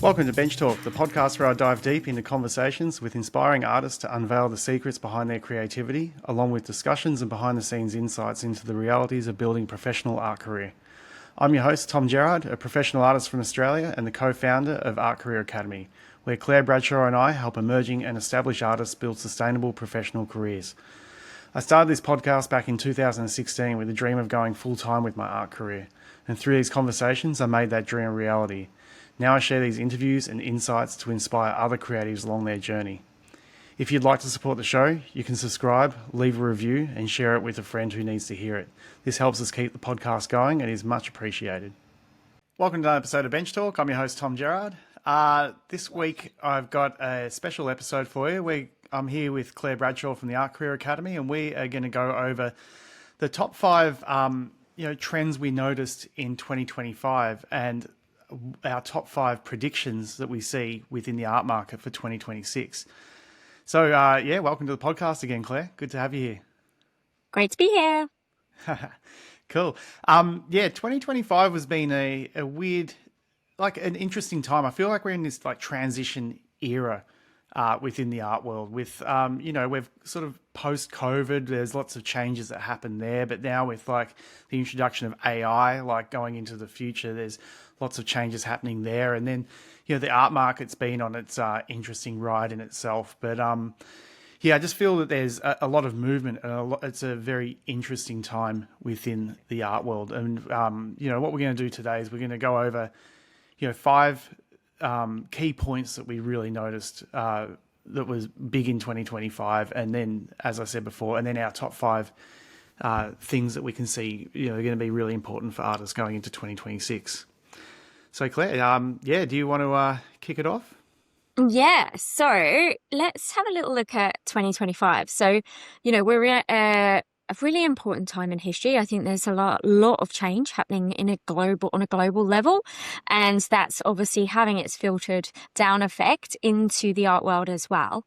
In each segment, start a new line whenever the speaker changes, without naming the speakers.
Welcome to Bench Talk, the podcast where I dive deep into conversations with inspiring artists to unveil the secrets behind their creativity, along with discussions and behind-the-scenes insights into the realities of building a professional art career. I'm your host, Tom Gerrard, a professional artist from Australia and the co-founder of Art Career Academy, where Claire Bradshaw and I help emerging and established artists build sustainable professional careers. I started this podcast back in 2016 with a dream of going full-time with my art career, and through these conversations I made that dream a reality. Now I share these interviews and insights to inspire other creatives along their journey. If you'd like to support the show, you can subscribe, leave a review, and share it with a friend who needs to hear it. This helps us keep the podcast going and is much appreciated. Welcome to another episode of Bench Talk. I'm your host, Tom Gerrard. This week I've got a special episode for you. I'm here with Claire Bradshaw from the Art Career Academy, and we are going to go over the top 5 trends we noticed in 2025 and our top 5 predictions that we see within the art market for 2026. So, welcome to the podcast again, Claire. Good to have you here.
Great to be here.
Cool. 2025 has been a weird, an interesting time. I feel like we're in this transition era within the art world with, we've sort of post-COVID, there's lots of changes that happen there, but now with the introduction of AI, going into the future, there's lots of changes happening there. And then, the art market's been on its interesting ride in itself. But I just feel that there's a lot of movement and it's a very interesting time within the art world. And, what we're going to do today is we're going to go over, 5 key points that we really noticed that was big in 2025. And then, as I said before, and then our top 5 things that we can see, are going to be really important for artists going into 2026. So Claire, do you want to kick it off?
Yeah, so let's have a little look at 2025. So, we're at a really important time in history. I think there's a lot of change happening on a global level, and that's obviously having its filtered down effect into the art world as well.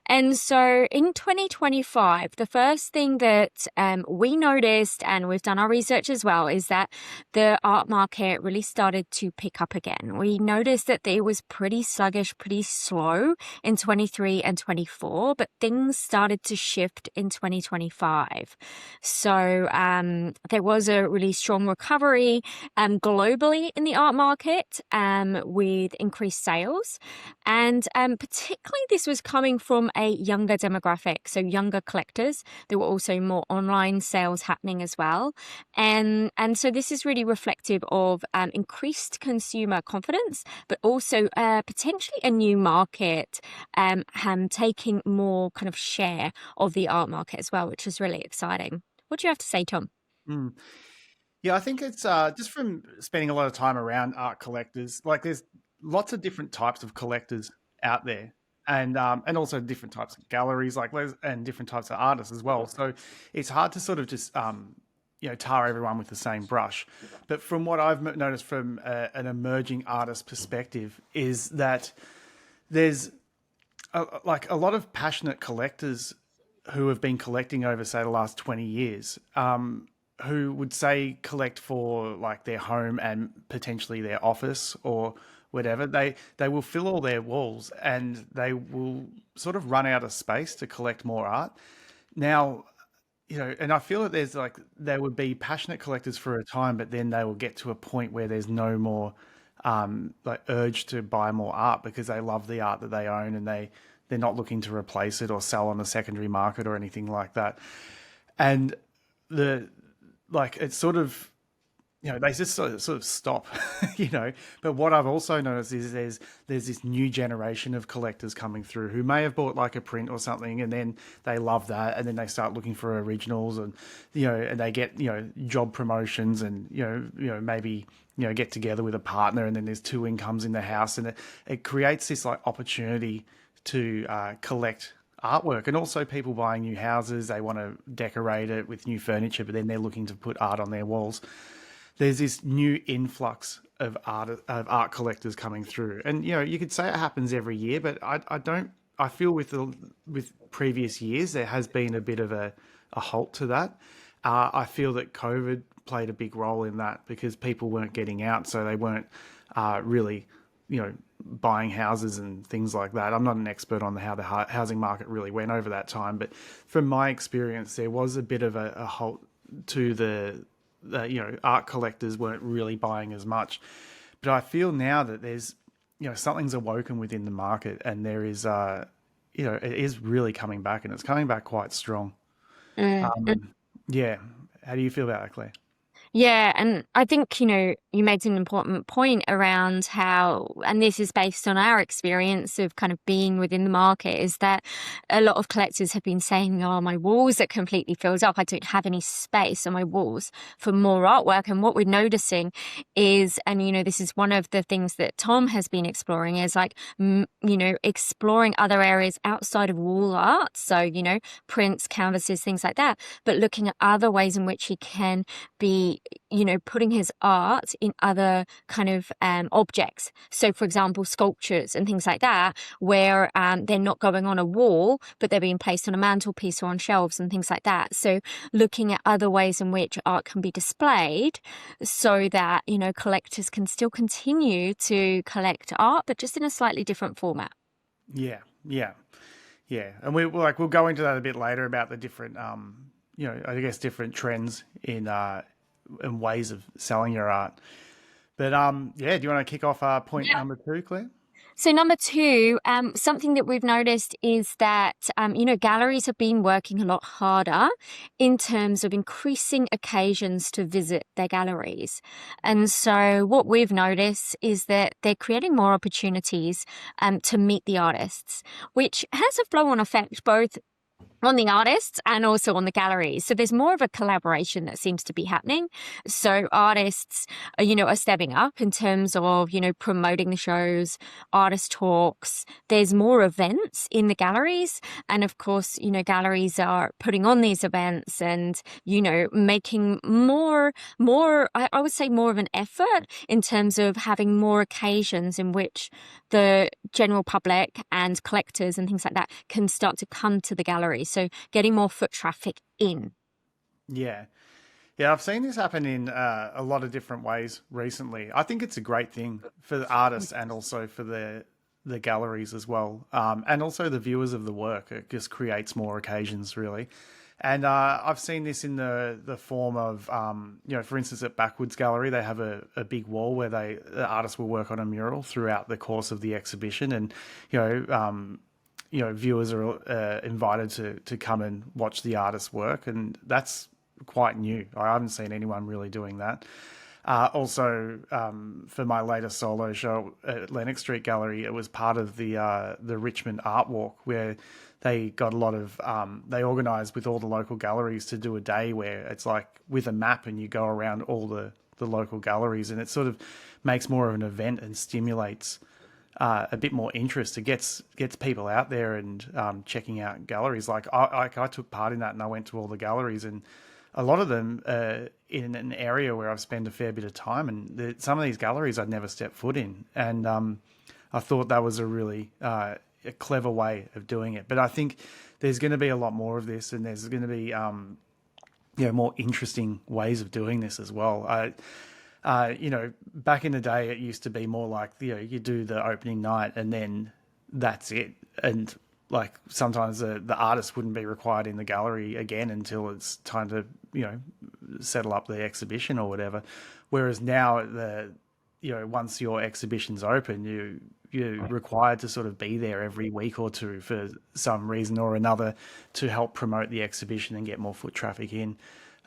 And so in 2025, the first thing that we noticed, and we've done our research as well, is that the art market really started to pick up again. We noticed that it was pretty sluggish, pretty slow in 23 and 24, but things started to shift in 2025. So there was a really strong recovery globally in the art market with increased sales. And particularly this was coming from a younger demographic, so younger collectors. There were also more online sales happening as well. And so this is really reflective of increased consumer confidence, but also potentially a new market taking more kind of share of the art market as well, which is really exciting. What do you have to say, Tom?
Yeah, I think it's just from spending a lot of time around art collectors, there's lots of different types of collectors out there, and also different types of galleries, and different types of artists as well. So it's hard to sort of just tar everyone with the same brush. But from what I've noticed from an emerging artist perspective is that there's a lot of passionate collectors who have been collecting over, say, the last 20 years, who would say collect for their home and potentially their office or whatever. They will fill all their walls and they will sort of run out of space to collect more art. Now, and I feel that there would be passionate collectors for a time, but then they will get to a point where there's no more urge to buy more art because they love the art that they own and they're not looking to replace it or sell on the secondary market or anything like that. And it's sort of, they just sort of stop, But what I've also noticed is there's this new generation of collectors coming through who may have bought a print or something, and then they love that, and then they start looking for originals, and and they get job promotions, and maybe get together with a partner, and then there's 2 incomes in the house, and it creates this opportunity to collect artwork. And also people buying new houses, they want to decorate it with new furniture, but then they're looking to put art on their walls. There's this new influx of art collectors coming through, and you could say it happens every year, but I feel with previous years there has been a bit of a halt to that. I feel that COVID played a big role in that because people weren't getting out, so they weren't really buying houses and things like that. I'm not an expert on how the housing market really went over that time, but from my experience, there was a bit of a halt to art collectors weren't really buying as much. But I feel now that there's, something's awoken within the market, and there is, it is really coming back, and it's coming back quite strong.
Mm.
Yeah. How do you feel about that, Claire?
Yeah, and I think, you made an important point around how, and this is based on our experience of kind of being within the market, is that a lot of collectors have been saying, oh, my walls are completely filled up. I don't have any space on my walls for more artwork. And what we're noticing is, and, this is one of the things that Tom has been exploring, is like, exploring other areas outside of wall art. So, prints, canvases, things like that, but looking at other ways in which he can be, putting his art in other kind of objects. So, for example, sculptures and things like that, where they're not going on a wall, but they're being placed on a mantelpiece or on shelves and things like that. So, looking at other ways in which art can be displayed so that, collectors can still continue to collect art, but just in a slightly different format.
Yeah, yeah, yeah. And we'll go into that a bit later about the different, I guess different trends in ways of selling your art. But yeah, do you want to kick off point number 2, Claire?
So number two, something that we've noticed is that, galleries have been working a lot harder in terms of increasing occasions to visit their galleries. And so what we've noticed is that they're creating more opportunities to meet the artists, which has a flow-on effect both on the artists and also on the galleries. So there's more of a collaboration that seems to be happening. So artists, are stepping up in terms of, promoting the shows, artist talks. There's more events in the galleries. And of course, galleries are putting on these events and, making more, I would say more of an effort in terms of having more occasions in which the general public and collectors and things like that can start to come to the gallery. So getting more foot traffic in.
Yeah. Yeah, I've seen this happen in a lot of different ways recently. I think it's a great thing for the artists and also for the galleries as well, and also the viewers of the work. It just creates more occasions, really. And I've seen this in the form of, for instance, at Backwoods Gallery, they have a big wall where the artists will work on a mural throughout the course of the exhibition, and viewers are invited to come and watch the artist's work, and that's quite new. I haven't seen anyone really doing that. Also, for my latest solo show at Lennox Street Gallery, it was part of the Richmond Art Walk, where they got a lot of they organised with all the local galleries to do a day where it's like with a map and you go around all the local galleries, and it sort of makes more of an event and stimulates a bit more interest. It gets people out there and checking out galleries. Like I took part in that, and I went to all the galleries, and a lot of them in an area where I've spent a fair bit of time, and some of these galleries I'd never stepped foot in, and I thought that was a really a clever way of doing it. But I think there's going to be a lot more of this, and there's going to be more interesting ways of doing this as well. Back in the day, it used to be more like, you do the opening night and then that's it. And like sometimes the artist wouldn't be required in the gallery again until it's time to, settle up the exhibition or whatever. Whereas now once your exhibition's open, you're required to sort of be there every week or two for some reason or another to help promote the exhibition and get more foot traffic in.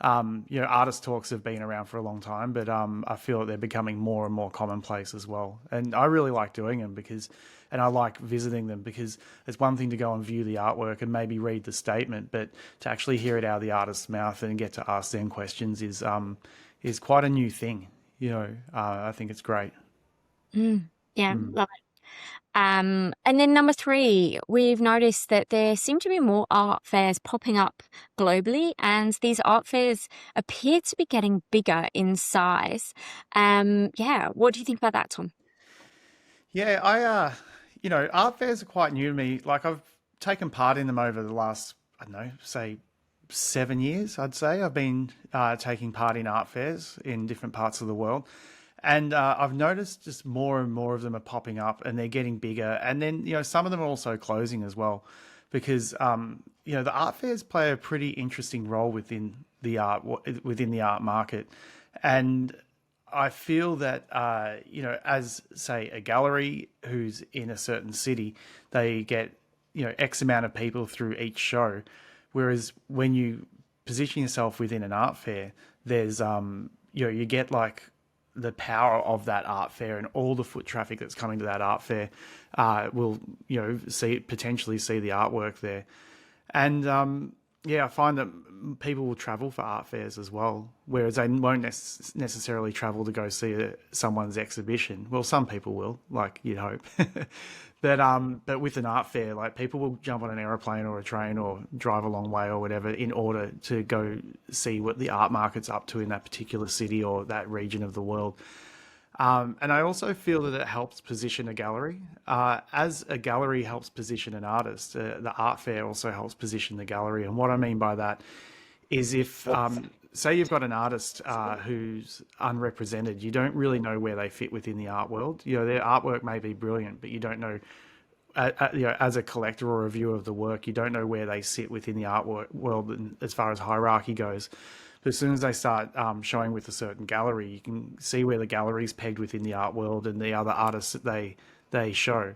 Artist talks have been around for a long time, but I feel that they're becoming more and more commonplace as well. And I really like doing them and I like visiting them, because it's one thing to go and view the artwork and maybe read the statement, but to actually hear it out of the artist's mouth and get to ask them questions is quite a new thing. I think it's great.
Yeah, love it. And then number three, we've noticed that there seem to be more art fairs popping up globally, and these art fairs appear to be getting bigger in size. What do you think about that, Tom?
Yeah, art fairs are quite new to me. Like I've taken part in them over the last, I don't know, say 7 years, I'd say. I've been taking part in art fairs in different parts of the world. And I've noticed just more and more of them are popping up, and they're getting bigger. And then some of them are also closing as well, because the art fairs play a pretty interesting role within the art market, and I feel that as say a gallery who's in a certain city, they get X amount of people through each show, whereas when you position yourself within an art fair, there's you get like the power of that art fair, and all the foot traffic that's coming to that art fair will potentially see the artwork there. And I find that people will travel for art fairs as well, whereas they won't necessarily travel to go see someone's exhibition. Well, some people will, like you'd hope. But with an art fair, like people will jump on an aeroplane or a train or drive a long way or whatever in order to go see what the art market's up to in that particular city or that region of the world. And I also feel that it helps position a gallery. As a gallery helps position an artist, the art fair also helps position the gallery. And what I mean by that is if, say, you've got an artist who's unrepresented, you don't really know where they fit within the art world. Their artwork may be brilliant, but you don't know, as a collector or a viewer of the work, you don't know where they sit within the art world as far as hierarchy goes. But as soon as they start showing with a certain gallery, you can see where the gallery's pegged within the art world and the other artists that they show.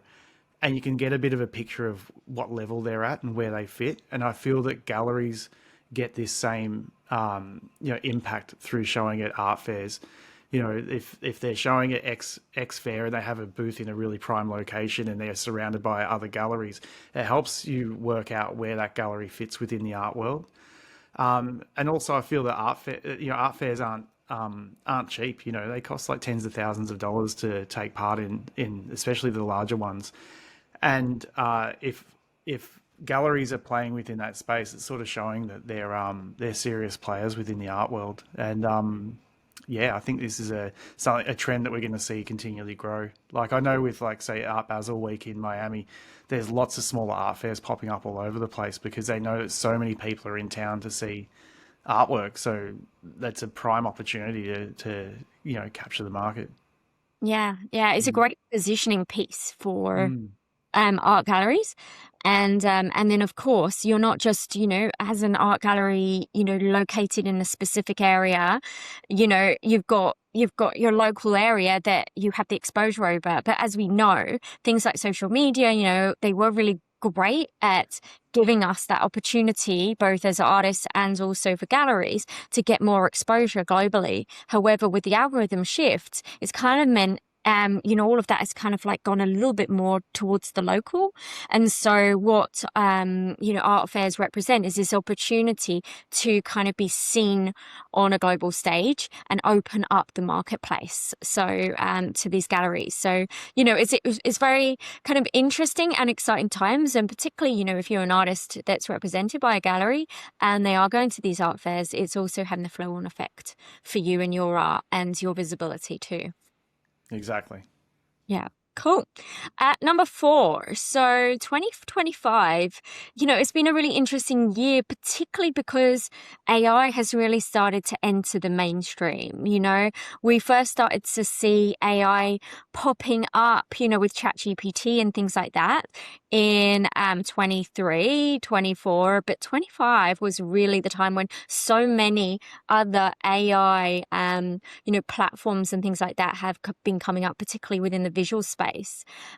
And you can get a bit of a picture of what level they're at and where they fit. And I feel that galleries get this same impact through showing at art fairs. If they're showing at X fair and they have a booth in a really prime location and they're surrounded by other galleries, it helps you work out where that gallery fits within the art world. And also, I feel that art fairs aren't cheap. They cost like tens of thousands of dollars to take part in especially the larger ones. And if galleries are playing within that space, it's sort of showing that they're serious players within the art world. And I think this is a trend that we're going to see continually grow. Like I know with like say Art Basel Week in Miami, there's lots of smaller art fairs popping up all over the place because they know that so many people are in town to see artwork. So that's a prime opportunity to capture the market.
Yeah, it's a
Mm.
great positioning piece for
Mm.
art galleries. And then of course you're not just, as an art gallery, located in a specific area, you've got your local area that you have the exposure over. But as we know, things like social media, they were really great at giving us that opportunity, both as artists and also for galleries, to get more exposure globally. However, with the algorithm shift, it's kind of meant all of that has kind of like gone a little bit more towards the local. And so what, art fairs represent is this opportunity to kind of be seen on a global stage and open up the marketplace. So, to these galleries. So, it's very kind of interesting and exciting times. And particularly, if you're an artist that's represented by a gallery and they are going to these art fairs, it's also having the flow on effect for you and your art and your visibility too.
Exactly.
Yeah. Cool. At number 4, so 2025, it's been a really interesting year, particularly because AI has really started to enter the mainstream. We first started to see AI popping up, with ChatGPT and things like that in 23, 24, but 25 was really the time when so many other AI, platforms and things like that have been coming up, particularly within the visual space.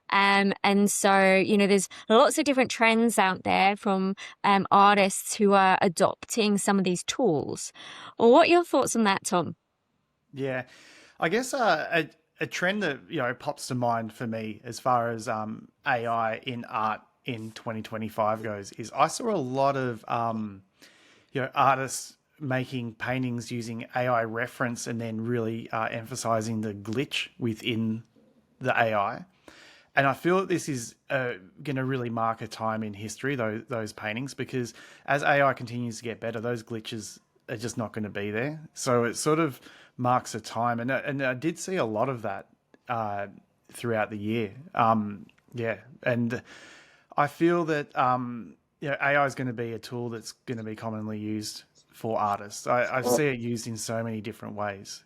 And so, there's lots of different trends out there from artists who are adopting some of these tools. Well, what are your thoughts on that, Tom?
Yeah, I guess a trend that pops to mind for me as far as AI in art in 2025 goes is I saw a lot of artists making paintings using AI reference and then really emphasizing the glitch within the AI. And I feel that this is going to really mark a time in history, those paintings, because as AI continues to get better, those glitches are just not going to be there. So it sort of marks a time. And I did see a lot of that throughout the year. And I feel that AI is going to be a tool that's going to be commonly used for artists. I see it used in so many different ways.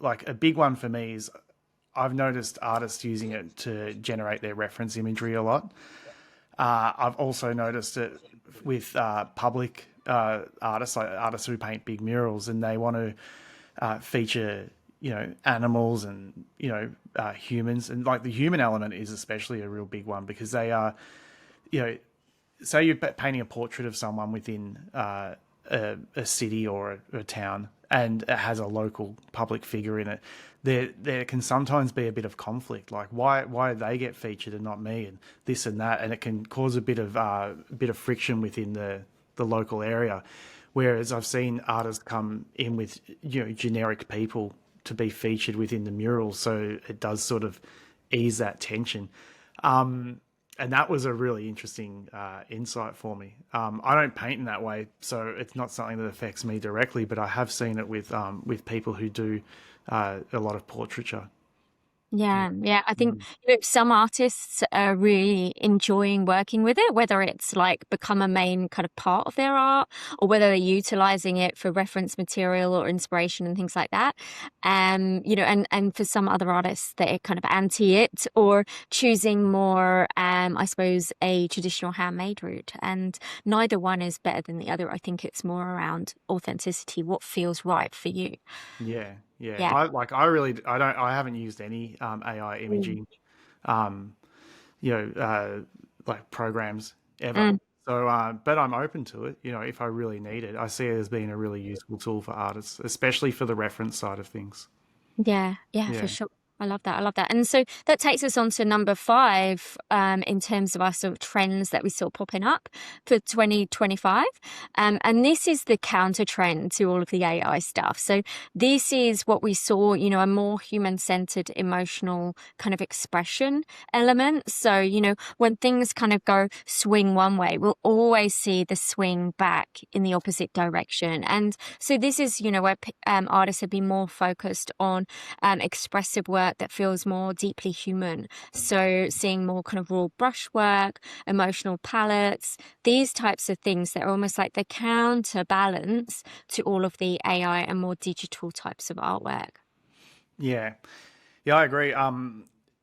like a big one for me is I've noticed artists using it to generate their reference imagery a lot. I've also noticed it with public artists, like artists who paint big murals, and they want to feature, animals and humans, and like the human element is especially a real big one because they are, you know, say you're painting a portrait of someone within a city or a town, and it has a local public figure in it. There can sometimes be a bit of conflict, like why they get featured and not me, and this and that, and it can cause a bit of friction within the local area. Whereas I've seen artists come in with generic people to be featured within the mural, so it does sort of ease that tension. And that was a really interesting insight for me. I don't paint in that way, so it's not something that affects me directly, but I have seen it with people who do a lot of portraiture.
Yeah, yeah. I think
Mm.
some artists are really enjoying working with it, whether it's like become a main kind of part of their art or whether they're utilizing it for reference material or inspiration and things like that. And for some other artists, they're kind of anti it or choosing more, I suppose, a traditional handmade route. And neither one is better than the other. I think it's more around authenticity, what feels right for you.
Yeah, yeah.
Yeah.
I haven't used any AI
Mm.
imaging, um, like programs ever.
Mm.
So, but I'm open to it. If I really need it, I see it as being a really useful tool for artists, especially for the reference side of things.
Yeah, yeah, for
Yeah.
sure. I love that. I love that. And so that takes us on to number five, in terms of our sort of trends that we saw popping up for 2025. And this is the counter trend to all of the AI stuff. So this is what we saw, a more human-centered emotional kind of expression element. So, when things kind of go swing one way, we'll always see the swing back in the opposite direction. And so this is, where artists have been more focused on expressive work that feels more deeply human. So seeing more kind of raw brushwork, emotional palettes, these types of things that are almost like the counterbalance to all of the AI and more digital types of artwork.
Yeah. Yeah, I agree.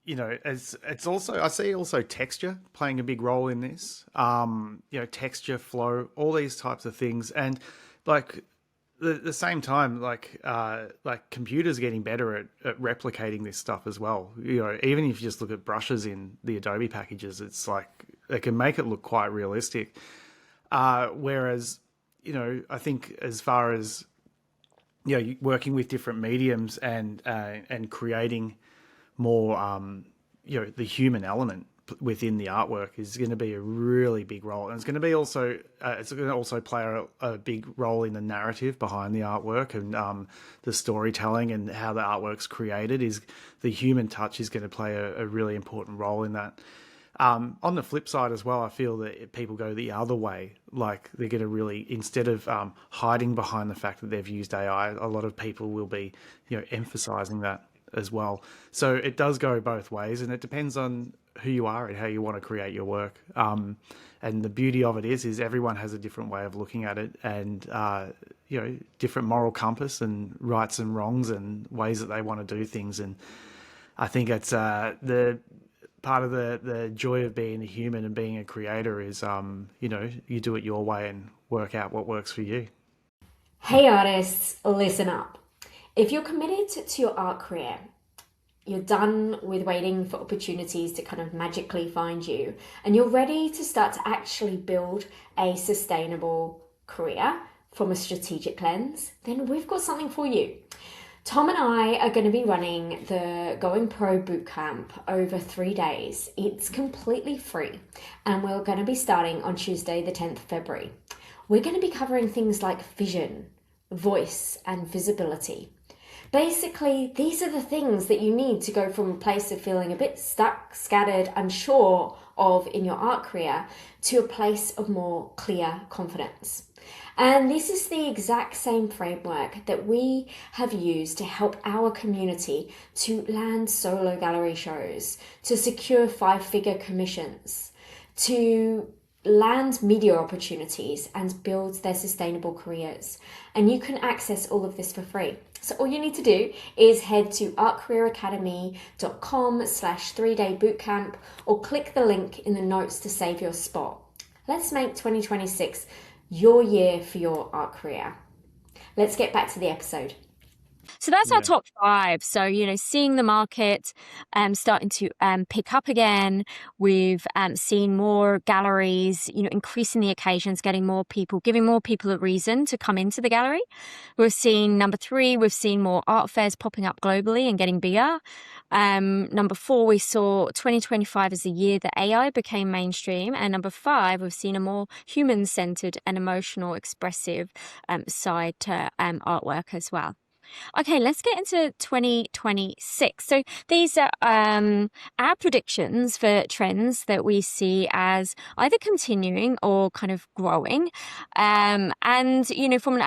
It's also I see also texture playing a big role in this. Texture, flow, all these types of things, and like the same time, like computers getting better at replicating this stuff as well. Even if you just look at brushes in the Adobe packages, it's like they can make it look quite realistic. Whereas, I think as far as working with different mediums and creating more the human element within the artwork is going to be a really big role, and it's going to also play a big role in the narrative behind the artwork and the storytelling and how the artwork's created. Is the human touch is going to play a really important role in that. On the flip side as well, I feel that people go the other way. Like they're going to really, instead of hiding behind the fact that they've used AI, a lot of people will be, emphasizing that as well. So it does go both ways, and it depends on who you are and how you want to create your work. And the beauty of it is everyone has a different way of looking at it, and different moral compass and rights and wrongs and ways that they want to do things. And I think it's the part of the joy of being a human and being a creator is you do it your way and work out what works for you.
Hey artists, listen up. If you're committed to your art career, you're done with waiting for opportunities to kind of magically find you, and you're ready to start to actually build a sustainable career from a strategic lens, then we've got something for you. Tom and I are going to be running the Going Pro Bootcamp over 3 days. It's completely free, and we're going to be starting on Tuesday, the 10th of February. We're going to be covering things like vision, voice, and visibility. Basically, these are the things that you need to go from a place of feeling a bit stuck, scattered, unsure of in your art career to a place of more clear confidence. And this is the exact same framework that we have used to help our community to land solo gallery shows, to secure 5-figure commissions, to land media opportunities and build their sustainable careers. And you can access all of this for free. So all you need to do is head to artcareeracademy.com/3-day bootcamp or click the link in the notes to save your spot. Let's make 2026 your year for your art career. Let's get back to the episode.
So that's our top 5. So, seeing the market starting to pick up again. We've seen more galleries, increasing the occasions, giving more people a reason to come into the gallery. We've seen number 3, we've seen more art fairs popping up globally and getting bigger. Number 4, we saw 2025 as the year that AI became mainstream. And number 5, we've seen a more human-centered and emotional, expressive side to artwork as well. Okay, let's get into 2026. So these are our predictions for trends that we see as either continuing or kind of growing. And, from an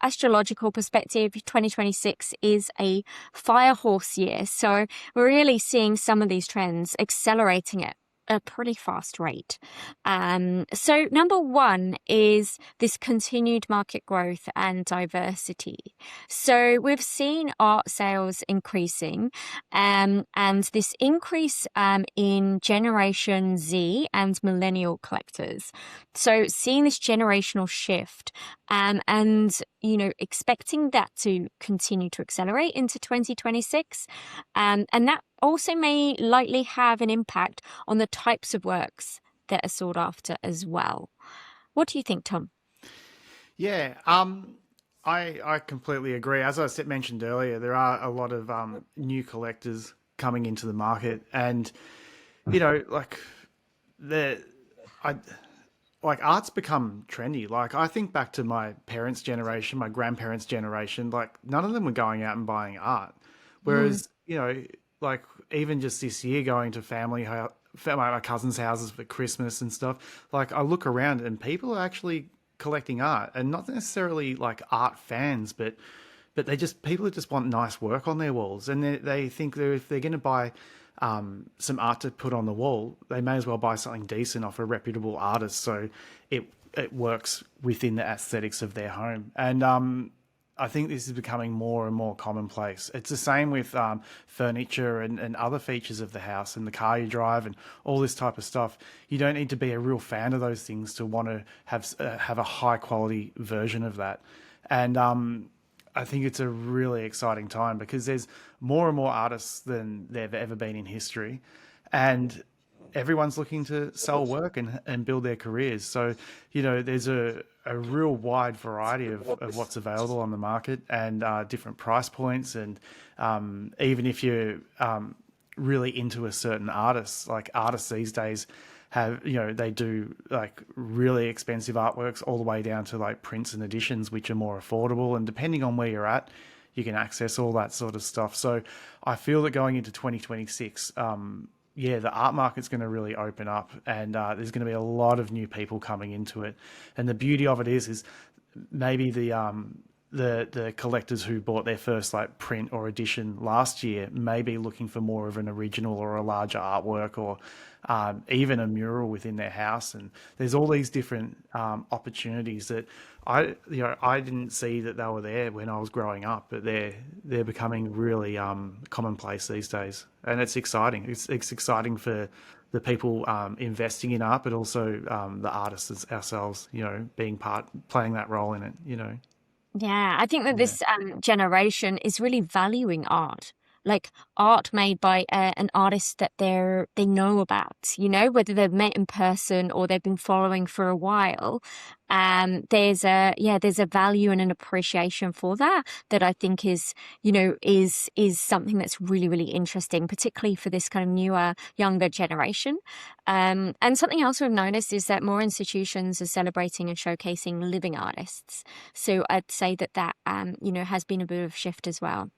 astrological perspective, 2026 is a fire horse year. So we're really seeing some of these trends accelerating at a pretty fast rate. So number 1 is this continued market growth and diversity. So we've seen art sales increasing, and this increase in Generation Z and millennial collectors. So seeing this generational shift, and expecting that to continue to accelerate into 2026, and that also may likely have an impact on the types of works that are sought after as well. What do you think, Tom?
Yeah, I completely agree. As I mentioned earlier, there are a lot of new collectors coming into the market, and art's become trendy. Like, I think back to my parents' generation, my grandparents' generation. Like, none of them were going out and buying art, whereas like even just this year, going to my cousins' houses for Christmas and stuff. Like, I look around and people are actually collecting art, and not necessarily like art fans, but people who just want nice work on their walls, and they think that if they're going to buy some art to put on the wall, they may as well buy something decent off a reputable artist, so it works within the aesthetics of their home. And I think this is becoming more and more commonplace. It's the same with furniture and other features of the house and the car you drive and all this type of stuff. You don't need to be a real fan of those things to want to have a high quality version of that. And I think it's a really exciting time because there's more and more artists than there have ever been in history. And everyone's looking to sell work and build their careers. So, there's a real wide variety of what's available on the market, and different price points. And even if you're really into a certain artist, like artists these days have, they do like really expensive artworks all the way down to like prints and editions, which are more affordable. And depending on where you're at, you can access all that sort of stuff. So I feel that going into 2026, the art market's going to really open up, and there's going to be a lot of new people coming into it. And the beauty of it is maybe the collectors who bought their first like print or edition last year may be looking for more of an original or a larger artwork, or even a mural within their house. And there's all these different opportunities that I didn't see that they were there when I was growing up, but they're becoming really commonplace these days, and it's exciting. It's exciting for the people investing in art, but also the artists ourselves, playing that role in it.
Yeah, I think that this generation is really valuing art, like art made by an artist that they know about, whether they've met in person or they've been following for a while. There's a value and an appreciation for that I think is something that's really, really interesting, particularly for this kind of newer, younger generation. And something else we've noticed is that more institutions are celebrating and showcasing living artists. So I'd say that has been a bit of a shift as well.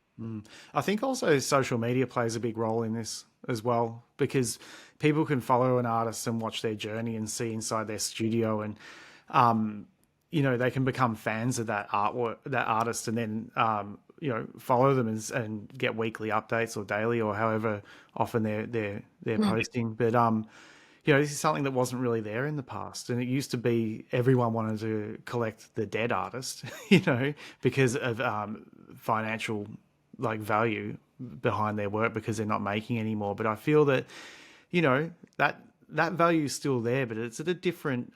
I think also social media plays a big role in this as well, because people can follow an artist and watch their journey and see inside their studio, and they can become fans of that artwork, that artist, and then follow them and get weekly updates or daily or however often they're posting. But this is something that wasn't really there in the past. And it used to be everyone wanted to collect the dead artist, because of financial value behind their work because they're not making anymore. But I feel that, that value is still there, but it's at a different,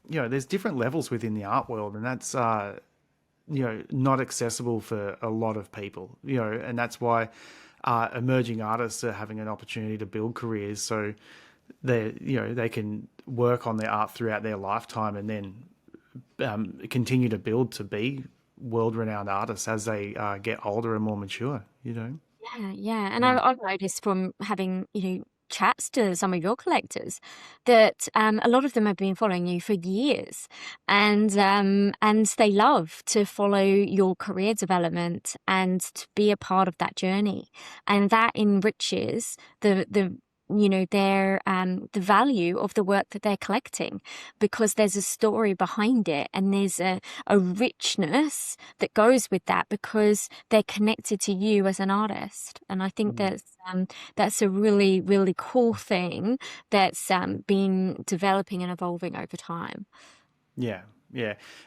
there's different levels within the art world, and that's, not accessible for a lot of people, and that's why emerging artists are having an opportunity to build careers. So they can work on their art throughout their lifetime and then continue to build to be world-renowned artists as they get older and more mature.
Yeah. And I've noticed from having, chats to some of your collectors that a lot of them have been following you for years, and they love to follow your career development and to be a part of that journey, and that enriches the their the value of the work that they're collecting, because there's a story behind it, and there's a richness that goes with that because they're connected to you as an artist. And I think that's a really, really cool thing that's been developing and evolving over time.
Yeah.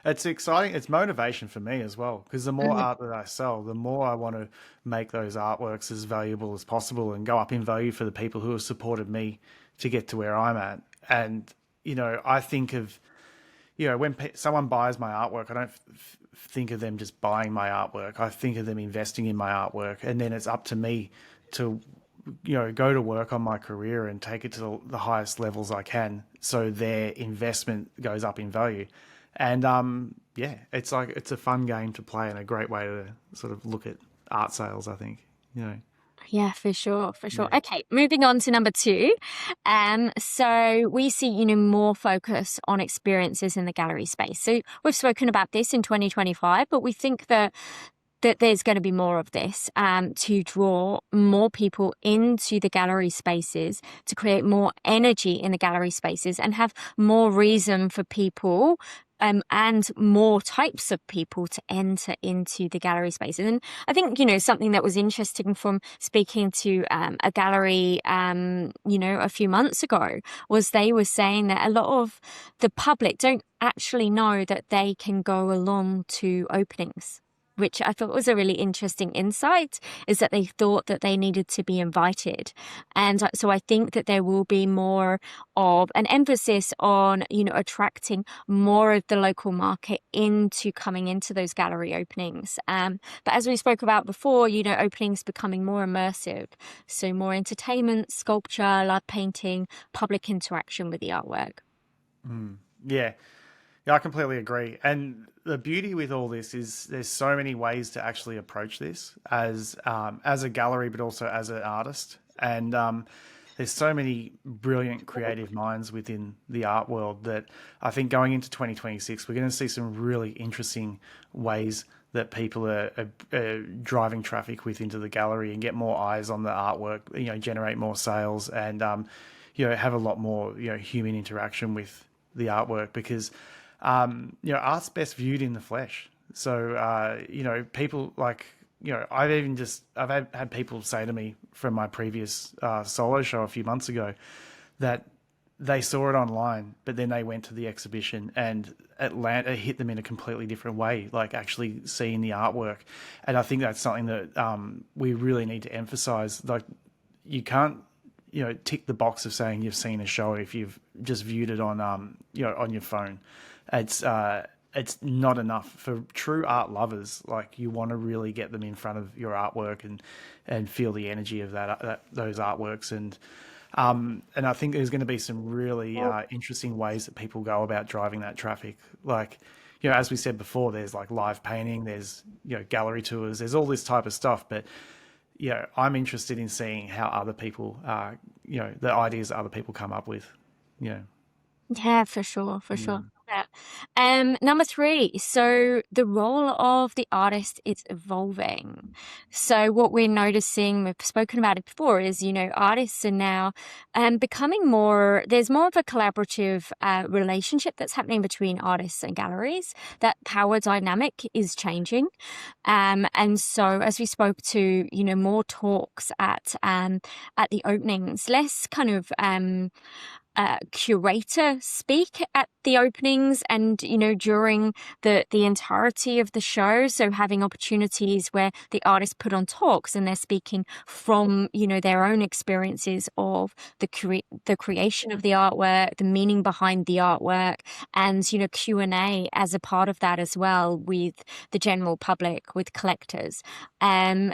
It's exciting. It's motivation for me as well, because the more art that I sell, the more I want to make those artworks as valuable as possible and go up in value for the people who have supported me to get to where I'm at. And, I think of, when someone buys my artwork, I don't think of them just buying my artwork. I think of them investing in my artwork, and then it's up to me to go to work on my career and take it to the highest levels I can, so their investment goes up in value. And it's a fun game to play and a great way to sort of look at art sales, I think.
Yeah, for sure.
Yeah.
Okay, moving on to number 2. So we see, more focus on experiences in the gallery space. So we've spoken about this in 2025, but we think that there's going to be more of this to draw more people into the gallery spaces, to create more energy in the gallery spaces, and have more reason for people and more types of people to enter into the gallery spaces. And I think, something that was interesting from speaking to a gallery, a few months ago, was they were saying that a lot of the public don't actually know that they can go along to openings, which I thought was a really interesting insight, is that they thought that they needed to be invited. And so I think that there will be more of an emphasis on, attracting more of the local market into coming into those gallery openings. But as we spoke about before, openings becoming more immersive. So more entertainment, sculpture, live painting, public interaction with the artwork.
Yeah, I completely agree. And the beauty with all this is there's so many ways to actually approach this as a gallery, but also as an artist. And there's so many brilliant creative minds within the art world that I think going into 2026, we're going to see some really interesting ways that people are driving traffic into the gallery and get more eyes on the artwork, generate more sales, and have a lot more human interaction with the artwork, because art's best viewed in the flesh. So, people I've had people say to me from my previous solo show a few months ago that they saw it online, but then they went to the exhibition and it hit them in a completely different way, like actually seeing the artwork. And I think that's something that we really need to emphasize. Like, you can't, tick the box of saying you've seen a show if you've just viewed it on, on your phone. It's not enough for true art lovers. Like, you want to really get them in front of your artwork and feel the energy of those artworks. And I think there's going to be some really interesting ways that people go about driving that traffic. Like, as we said before, there's like live painting, there's, gallery tours, there's all this type of stuff. But, I'm interested in seeing how other people, the ideas that other people come up with.
Yeah, for sure. Yeah. Number 3, so the role of the artist is evolving. So what we're noticing, we've spoken about it before, is, artists are now becoming there's more of a collaborative relationship that's happening between artists and galleries. That power dynamic is changing. And so as we spoke to, more talks at the openings, less kind of curator speak at the openings and, you know, during the entirety of the show. So having opportunities where the artists put on talks and they're speaking from, you know, their own experiences of the creation of the artwork, the meaning behind the artwork, and, you know, Q&A as a part of that as well with the general public, with collectors.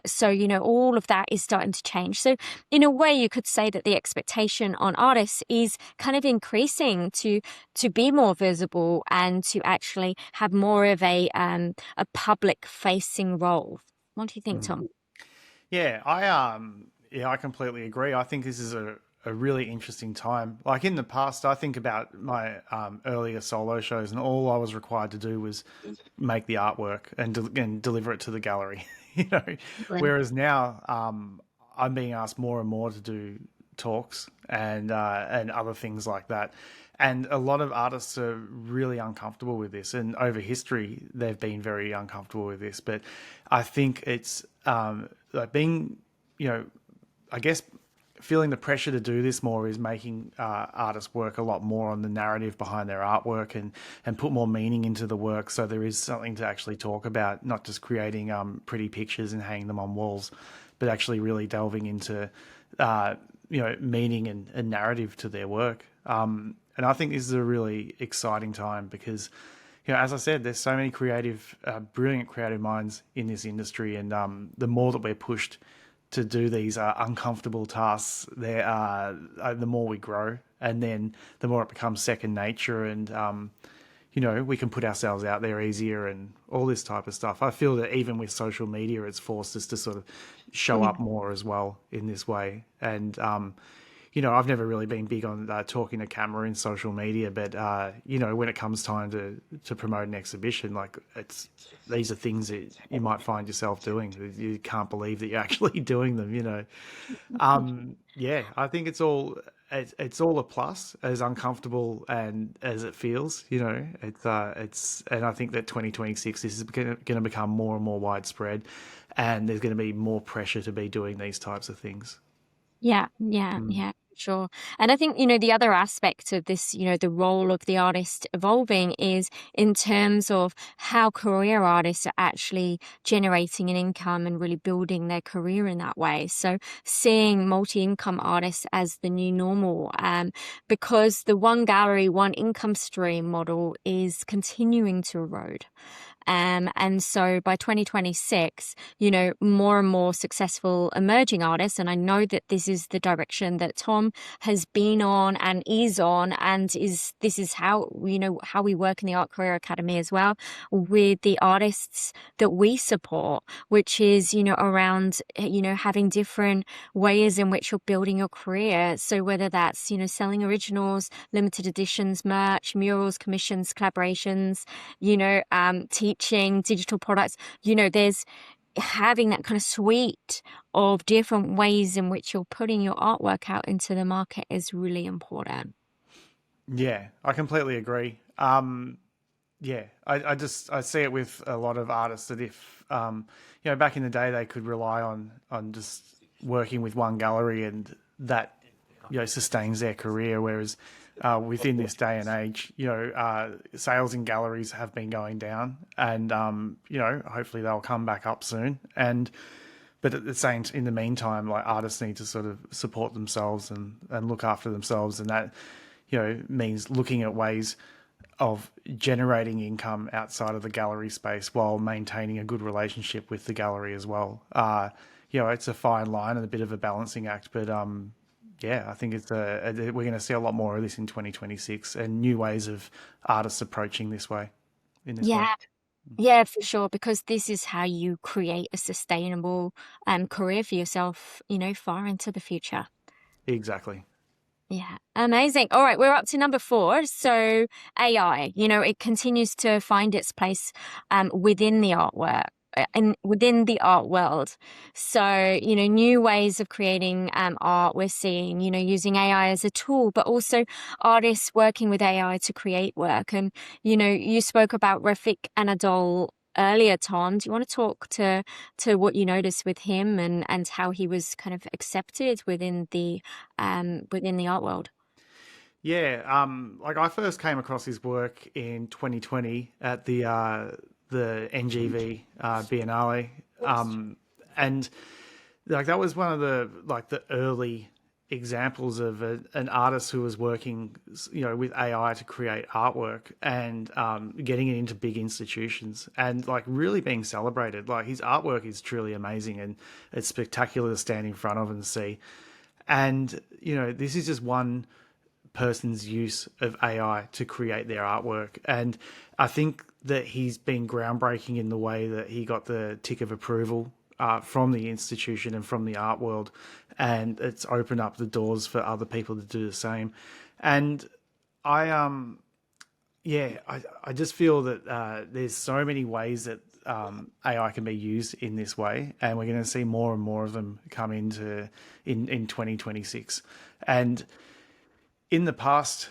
So, you know, all of that is starting to change. So in a way, you could say that the expectation on artists is kind of increasing to be more visible and to actually have more of a public facing role. What do you think, Tom?
Yeah, I completely agree. I think this is a really interesting time. Like in the past, I think about my earlier solo shows, and all I was required to do was make the artwork and deliver it to the gallery. You know, whereas now I'm being asked more and more to do talks and other things like that. And a lot of artists are really uncomfortable with this. And over history, they've been very uncomfortable with this. But I think it's like being, you know, I guess feeling the pressure to do this more is making artists work a lot more on the narrative behind their artwork and put more meaning into the work. So there is something to actually talk about, not just creating pretty pictures and hanging them on walls, but actually really delving into, you know, meaning and narrative to their work. And I think this is a really exciting time because, you know, as I said, there's so many creative, brilliant creative minds in this industry. And the more that we're pushed to do these uncomfortable tasks, the more we grow. And then the more it becomes second nature and, you know, we can put ourselves out there easier and all this type of stuff. I feel that even with social media, it's forced us to sort of show up more as well in this way. And, you know, I've never really been big on talking to camera in social media, but, you know, when it comes time to promote an exhibition, like these are things that you might find yourself doing. You can't believe that you're actually doing them, you know. Yeah, I think it's all a plus, as uncomfortable and as it feels, you know. And I think that 2026 this is going to become more and more widespread, and there's going to be more pressure to be doing these types of things.
Yeah, sure. And I think, you know, the other aspect of this, you know, the role of the artist evolving is in terms of how career artists are actually generating an income and really building their career in that way. So seeing multi-income artists as the new normal, because the one gallery, one income stream model is continuing to erode. And so by 2026, you know, more and more successful emerging artists, and I know that this is the direction that Tom has been on and is on, and this is how, you know, how we work in the Art Career Academy as well with the artists that we support, which is, you know, around, you know, having different ways in which you're building your career. So whether that's, you know, selling originals, limited editions, merch, murals, commissions, collaborations, you know, teaching, digital products, you know, there's having that kind of suite of different ways in which you're putting your artwork out into the market is really important.
Yeah, I completely agree. Yeah, I see it with a lot of artists that if, you know, back in the day they could rely on just working with one gallery and that, you know, sustains their career. Whereas within this day and age, you know, sales in galleries have been going down, and you know, hopefully they'll come back up soon. But at the same, in the meantime, like artists need to sort of support themselves and look after themselves, and that, you know, means looking at ways of generating income outside of the gallery space while maintaining a good relationship with the gallery as well. You know, it's a fine line and a bit of a balancing act, but yeah, I think we're going to see a lot more of this in 2026 and new ways of artists approaching this way.
Yeah. Yeah, for sure, because this is how you create a sustainable career for yourself, you know, far into the future.
Exactly.
Yeah, amazing. All right, we're up to number 4. So AI, you know, it continues to find its place within the artwork and within the art world. So, you know, new ways of creating art we're seeing, you know, using AI as a tool, but also artists working with AI to create work. And, you know, you spoke about Refik Anadol earlier, Tom. Do you want to talk to what you noticed with him and how he was kind of accepted within the art world?
Yeah, like I first came across his work in 2020 at the NGV Biennale, and like that was one of the early examples of an artist who was working, with AI to create artwork and getting it into big institutions and like really being celebrated. Like his artwork is truly amazing and it's spectacular to stand in front of and see. And this is just one person's use of AI to create their artwork. And I think that he's been groundbreaking in the way that he got the tick of approval from the institution and from the art world. And it's opened up the doors for other people to do the same. And I, I just feel that there's so many ways that AI can be used in this way, and we're going to see more and more of them come into in 2026. And in the past,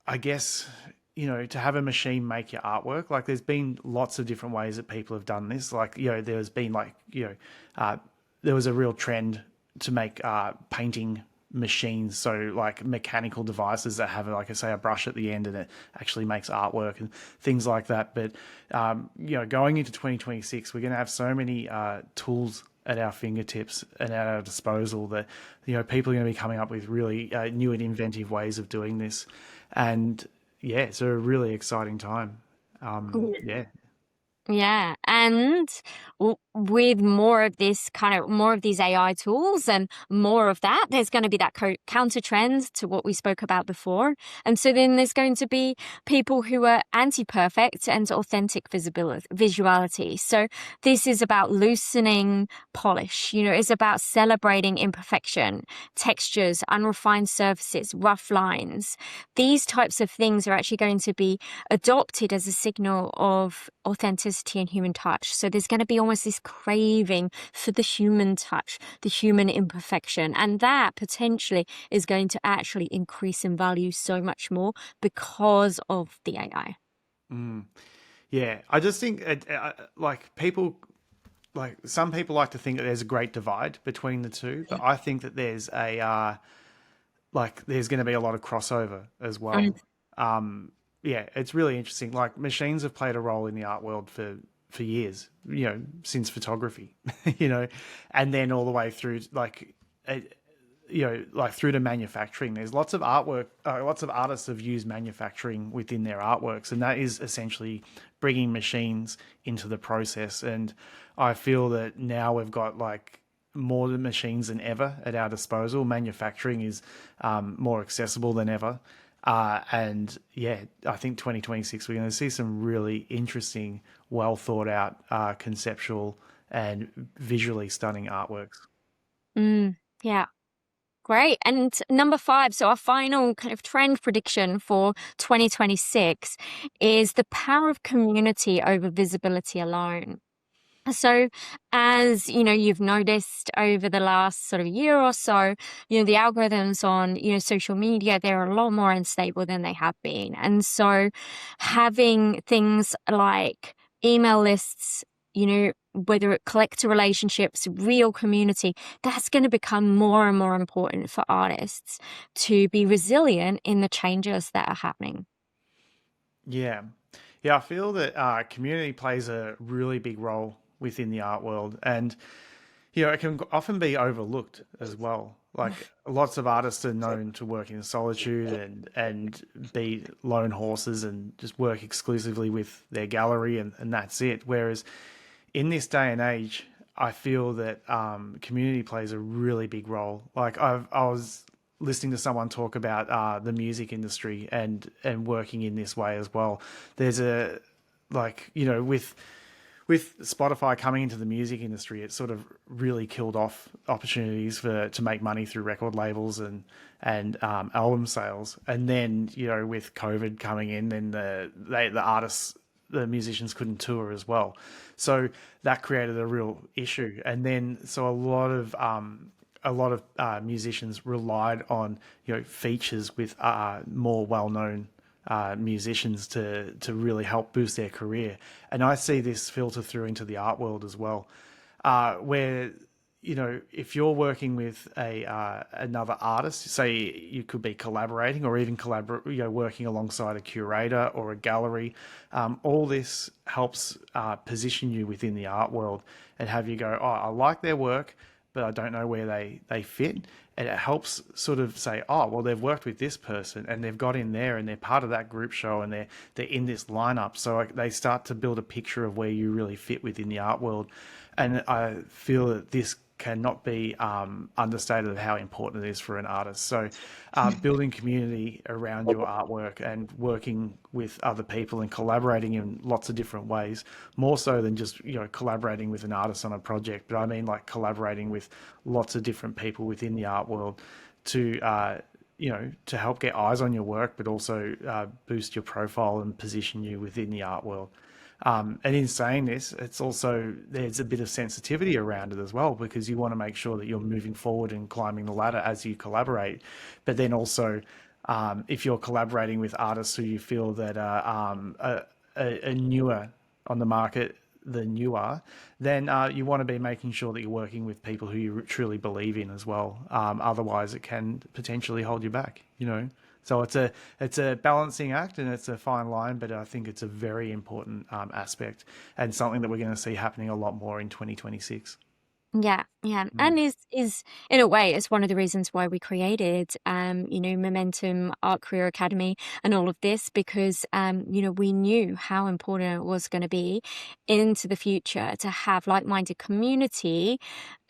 I guess, to have a machine make your artwork, like there's been lots of different ways that people have done this. Like, there's been like, there was a real trend to make painting machines. So like mechanical devices that have like, say, a brush at the end and it actually makes artwork and things like that. But, going into 2026, we're going to have so many tools at our fingertips and at our disposal that people are going to be coming up with really new and inventive ways of doing this, and yeah, it's a really exciting time. Yeah.
Yeah, and with more of this more of these AI tools and more of that, there's going to be that counter trend to what we spoke about before. And so then there's going to be people who are anti-perfect and authentic visuality. So this is about loosening polish, it's about celebrating imperfection, textures, unrefined surfaces, rough lines. These types of things are actually going to be adopted as a signal of authenticity and human touch. So there's going to be almost this craving for the human touch, the human imperfection, and that potentially is going to actually increase in value so much more because of the AI.
Yeah, I just think like people, like some people like to think that there's a great divide between the two, but I think that there's a there's going to be a lot of crossover as well. Yeah, it's really interesting. Like machines have played a role in the art world for years, since photography, and then all the way through like through to manufacturing. There's lots of artwork, lots of artists have used manufacturing within their artworks, and that is essentially bringing machines into the process. And I feel that now we've got like more machines than ever at our disposal. Manufacturing is more accessible than ever. And yeah, I think 2026, we're going to see some really interesting, well thought out, conceptual and visually stunning artworks.
Yeah. Great. And number 5, so our final kind of trend prediction for 2026 is the power of community over visibility alone. So as you've noticed over the last sort of year or so, the algorithms on, social media, they're a lot more unstable than they have been. And so having things like email lists, whether it collector relationships, real community, that's going to become more and more important for artists to be resilient in the changes that are happening.
Yeah. Yeah, I feel that community plays a really big role within the art world. And, it can often be overlooked as well. Like lots of artists are known to work in solitude and be lone horses and just work exclusively with their gallery and that's it. Whereas in this day and age, I feel that community plays a really big role. Like I was listening to someone talk about the music industry and working in this way as well. There's a with Spotify coming into the music industry, it sort of really killed off opportunities to make money through record labels and album sales. And then with COVID coming in, then the artists, the musicians couldn't tour as well, so that created a real issue. And then so a lot of musicians relied on features with more well known musicians to really help boost their career. And I see this filter through into the art world as well, where if you're working with another artist, say you could be collaborating or even working alongside a curator or a gallery, all this helps position you within the art world and have you go, oh, I like their work, but I don't know where they fit. And it helps sort of say, oh, well, they've worked with this person and they've got in there and they're part of that group show and they're in this lineup. So they start to build a picture of where you really fit within the art world. And I feel that this cannot be understated of how important it is for an artist. So building community around your artwork and working with other people and collaborating in lots of different ways, more so than just collaborating with an artist on a project, but I mean like collaborating with lots of different people within the art world to to help get eyes on your work, but also boost your profile and position you within the art world. And in saying this, it's also, there's a bit of sensitivity around it as well, because you want to make sure that you're moving forward and climbing the ladder as you collaborate. But then also, if you're collaborating with artists who you feel that are newer on the market than you are, then you want to be making sure that you're working with people who you truly believe in as well. Otherwise, it can potentially hold you back, So it's a balancing act and it's a fine line, but I think it's a very important aspect and something that we're going to see happening a lot more in 2026.
Yeah. And is in a way, it's one of the reasons why we created, Momentum Art Career Academy and all of this, because, we knew how important it was going to be into the future to have like-minded community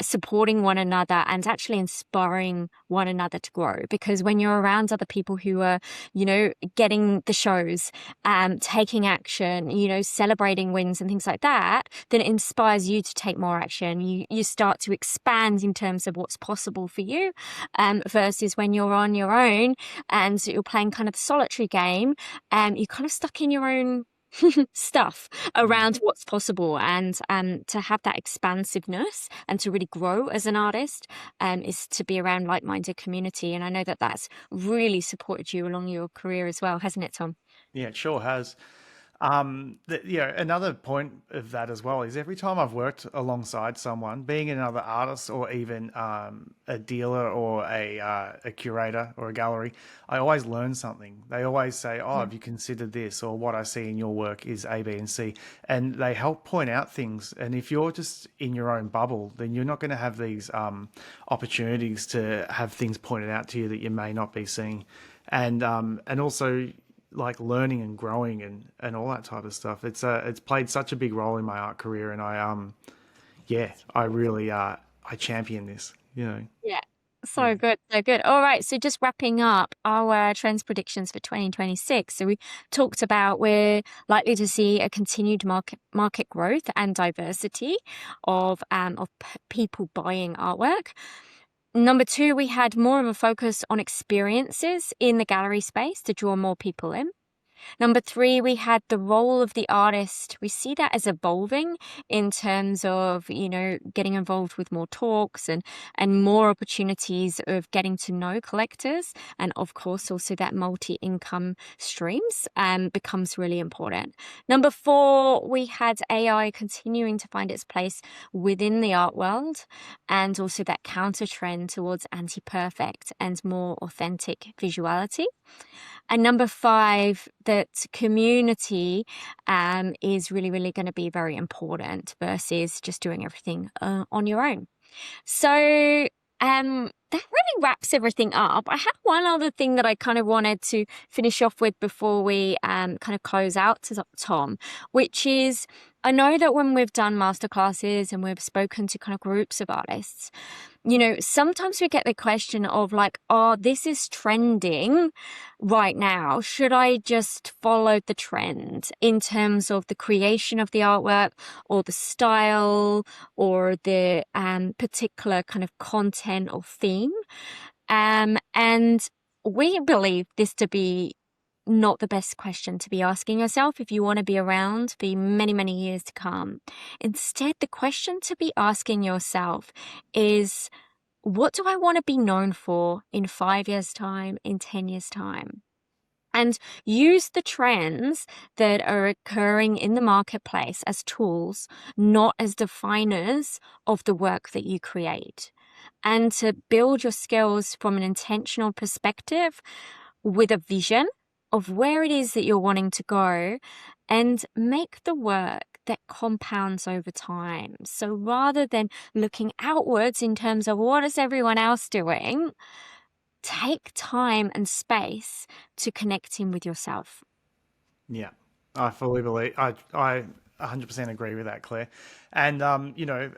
supporting one another and actually inspiring one another to grow. Because when you're around other people who are, getting the shows, taking action, celebrating wins and things like that, then it inspires you to take more action. You start to expand in terms of what's possible for you, versus when you're on your own and you're playing kind of the solitary game, you're kind of stuck in your own stuff around what's possible. And to have that expansiveness and to really grow as an artist is to be around like-minded community. And I know that that's really supported you along your career as well, hasn't it, Tom?
Yeah, it sure has. Another point of that as well is every time I've worked alongside someone, being another artist or even a dealer or a curator or a gallery, I always learn something. They always say, "Oh, have you considered this?" or "What I see in your work is A, B, and C," and they help point out things. And if you're just in your own bubble, then you're not going to have these opportunities to have things pointed out to you that you may not be seeing, and also like learning and growing and all that type of stuff. It's played such a big role in my art career, and I really I champion this.
Yeah. So good. All right. So just wrapping up our trends predictions for 2026. So we talked about we're likely to see a continued market growth and diversity of people buying artwork. Number 2, we had more of a focus on experiences in the gallery space to draw more people in. Number 3, we had the role of the artist. We see that as evolving in terms of, getting involved with more talks and more opportunities of getting to know collectors. And of course, also that multi-income streams becomes really important. Number 4, we had AI continuing to find its place within the art world, and also that counter trend towards anti-perfect and more authentic visuality. And number 5, that community is really, really going to be very important versus just doing everything on your own. So that really wraps everything up. I have one other thing that I kind of wanted to finish off with before we kind of close out to Tom, which is, I know that when we've done masterclasses and we've spoken to kind of groups of artists, sometimes we get the question of like, oh, this is trending right now. Should I just follow the trend in terms of the creation of the artwork or the style or the particular kind of content or theme? And we believe this to be not the best question to be asking yourself if you want to be around for many, many years to come. Instead, the question to be asking yourself is, what do I want to be known for in 5 years' time, in 10 years' time? and use the trends that are occurring in the marketplace as tools, not as definers of the work that you create. And to build your skills from an intentional perspective with a vision of where it is that you're wanting to go, and make the work that compounds over time. So rather than looking outwards in terms of what is everyone else doing, take time and space to connect in with yourself.
Yeah, I fully believe. I 100% agree with that, Claire. And you know,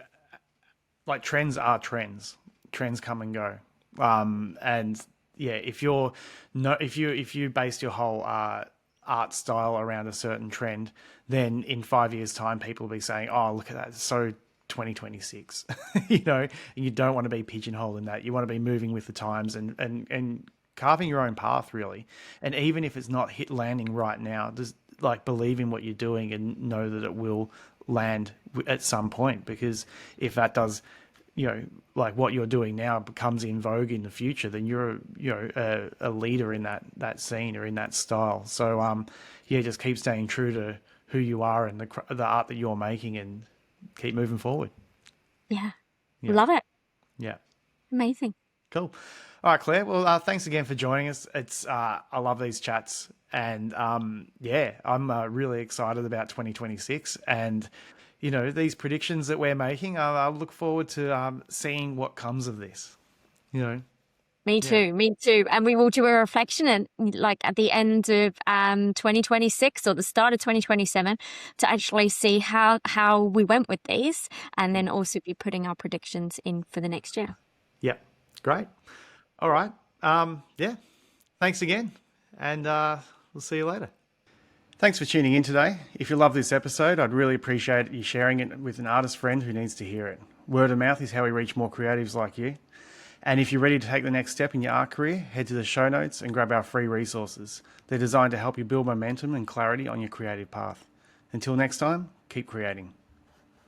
like trends are trends. Trends come and go. And yeah, if you're no, if you based your whole art style around a certain trend, then in 5 years' time, people will be saying, "Oh, look at that! It's so 2026." You know, and you don't want to be pigeonholed in that. You want to be moving with the times and carving your own path, really. And even if it's not hit landing right now, just like believe in what you're doing and know that it will land at some point. Because if that does, you know, like what you're doing now becomes in vogue in the future, then you're, you know, a leader in that scene or in that style. So yeah, just keep staying true to who you are and the art that you're making, and keep moving forward.
Yeah.
Yeah.
Love it.
Yeah.
Amazing.
Cool. All right, Claire. Well, thanks again for joining us. It's I love these chats, and yeah, I'm really excited about 2026, and you know, these predictions that we're making. I look forward to seeing what comes of this. You know.
Me
Yeah.
too, me too. And we will do a reflection like at the end of 2026 or the start of 2027 to actually see how we went with these, and then also be putting our predictions in for the next year.
Yep. Great. All right. Yeah. Thanks again, and we'll see you later. Thanks for tuning in today. If you love this episode, I'd really appreciate you sharing it with an artist friend who needs to hear it. Word of mouth is how we reach more creatives like you. And if you're ready to take the next step in your art career, head to the show notes and grab our free resources. They're designed to help you build momentum and clarity on your creative path. Until next time, keep creating.